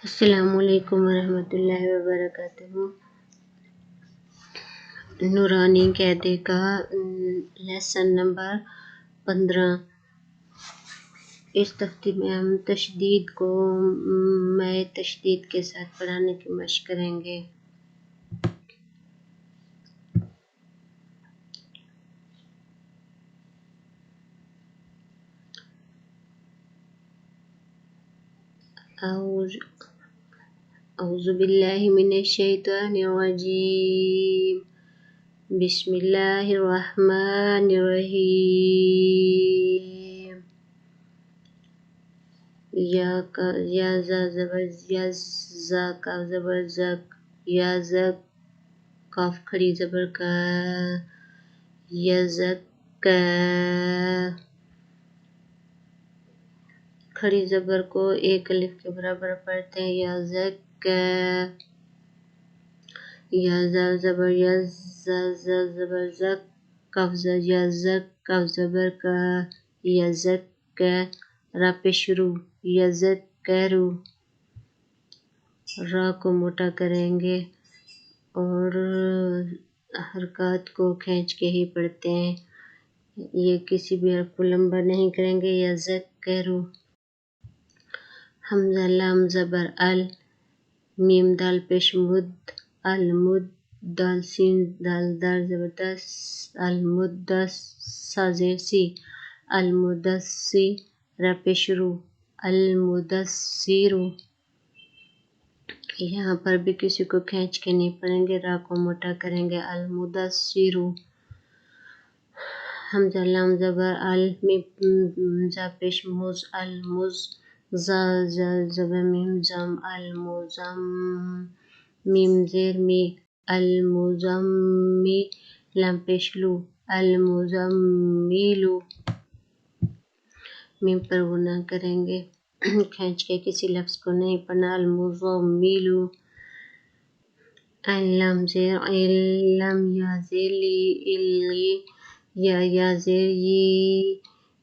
السلام علیکم ورحمۃ اللہ وبرکاتہ۔ نورانی قاعدے کا لیسن نمبر 15۔ اس تفتی میں ہم تشدید کو میں تشدید کے ساتھ پڑھانے کی مشق کریں گے۔ اعوذ باللہ من الشیطان الرجیم، بسم اللہ الرحمن الرحیم۔ یا زا زبر زا کاف زبر زک، یا زک کاف کھڑی زبر کا، یزک کھڑی زبر کو ایک الف کے برابر پڑھتے ہیں، یزک۔ یا زا زبر یز، زا زبر زک، کاف یزک کاف زبر کا، یزک را پیش رو، یزکرو۔ را کو موٹا کریں گے اور حرکات کو کھینچ کے ہی پڑھتے ہیں، یہ کسی بھی حرف کو لمبا نہیں کریں گے۔ یزکرو۔ حمزہ لام زبر ال، میم دال پیش مد، المد، دال سین دال دال زبر دس، المدس، سا زیر سی، المدسی، را پیش رو، المدسیرو۔ یہاں پر بھی کسی کو کھینچ کے نہیں پڑھیں گے، را کو موٹا کریں گے، المدسیرو۔ حمزہ لام زبر ال، میم زا پیش مز، المز، زا زبر میم زم، المزم، میم زیر می، المزمی، لام پیش لو، المزمیلو۔ میم پر غنہ کریں گے، کھینچ کے کسی لفظ کو نہیں پڑھنا، المزمیلو۔ عین لام زیر عل، لام یا زیر لی، الی، یا زیر یی،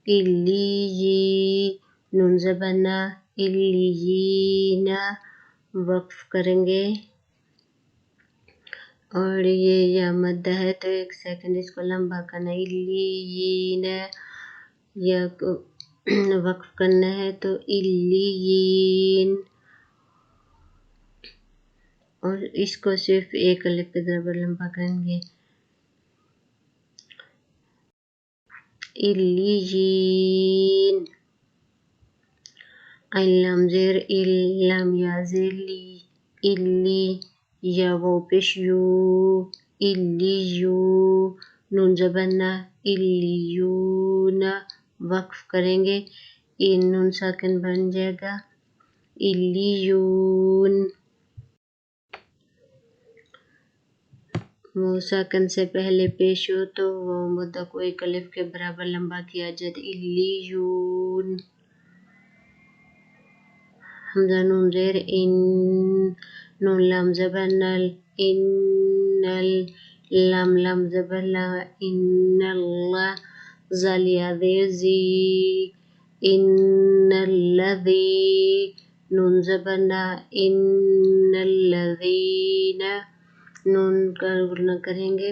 الیی، نون زبر نا، الیینا، وقف کریں گے اور یہ یا مدہ ہے تو ایک سیکنڈ اس کو لمبا کرنا، الیینا، یا کو وقف کرنا ہے تو الیین، اور اس کو صرف ایک الف کے برابر لمبا کریں گے، الیین۔ عین لام زیر ال، لام یا زیر لی، الی، یا واو پیش یو، الییو، نون زبر نا، الییونا، وقف کریں گے، این نون ساکن بن جائے گا، الییون۔ وہ ساکن سے پہلے پیش ہو تو وہ مدہ کو ایک الف کے برابر لمبا کیا جاتا، الییون۔ حمزہ نون زیر ان، نون لام زبر نل، انل، لام زبر لا، ان اللہ، زال یا زیر زی، ان الذی، نون زبر نا، ان الذین، نون کا غنہ کریں گے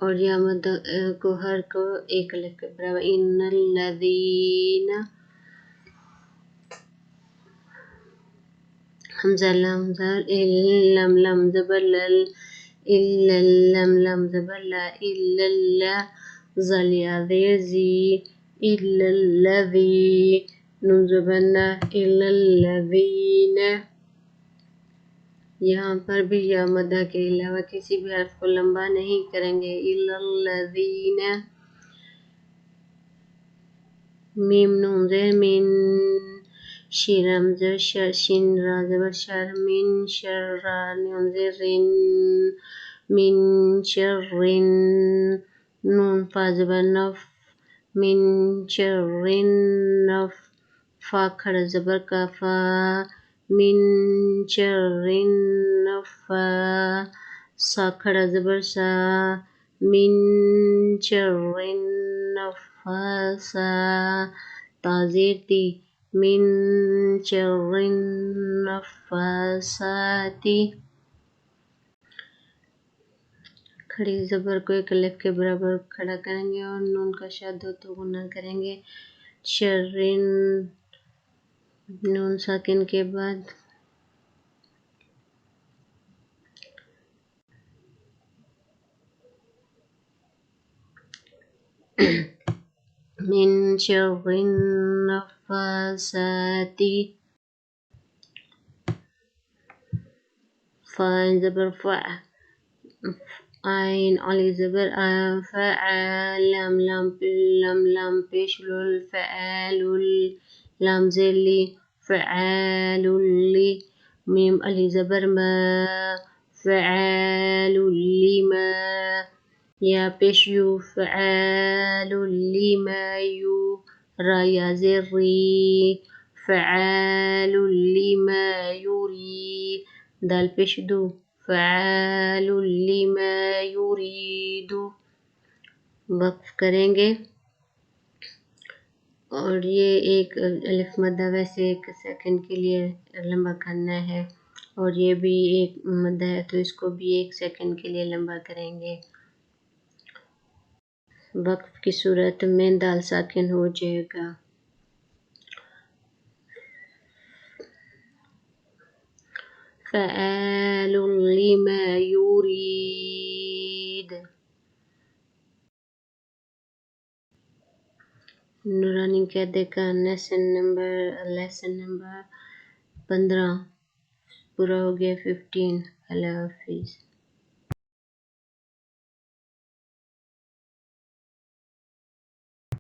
اور یا مدہ کو ہر کو ایک الف کے برابر، ان الذین۔ حمزہ لام زال لام زبر لل، الا لام زبر لا، الا اللہ، زال یا زیر زی، الا الذی، نون زبر نا، الا الذین۔ یہاں پر بھی یا مدہ کے علاوہ کسی بھی حرف کو لمبا نہیں کریں گے، الا الذین۔ میم نون زیر من، شین رام زبر شر، شین را زبر شر، من شر، را نون زیر رن، من شرن، نون فا زبر نف، من شرن نف، فا کھڑا زبر کا، فا، من شرن نفا، سا کھڑا زبر سا، من شرن نفاسا، تا زیر تی، من شر النفاسات. کھڑی زبر کو ایک الف کے برابر کھڑا کریں گے اور نون کا شد ہو تو غنہ کریں گے. شرن نون ساکن کے بعد من شر النفاسات. فا زبر فا، عین علی زبر لام لام پیش فعال لام زلی فعال لی. میم علی زبر ما فعال لما. یا پیش یو فعال لما یو. را یا زر ری فعال لما یوری. دال پیش دو فعال لما یرید. وقف کریں گے اور یہ ایک الف مدہ ویسے ایک سیکنڈ کے لیے لمبا کرنا ہے اور یہ بھی ایک مدہ ہے تو اس کو بھی ایک سیکنڈ کے لیے لمبا کریں گے. وقف کی صورت میں دال ساکن ہو جائے گا. فعال لما یرید. نورانی قاعدے کا لیسن نمبر 15 پورا ہو گیا. 15. اللہ حافظ.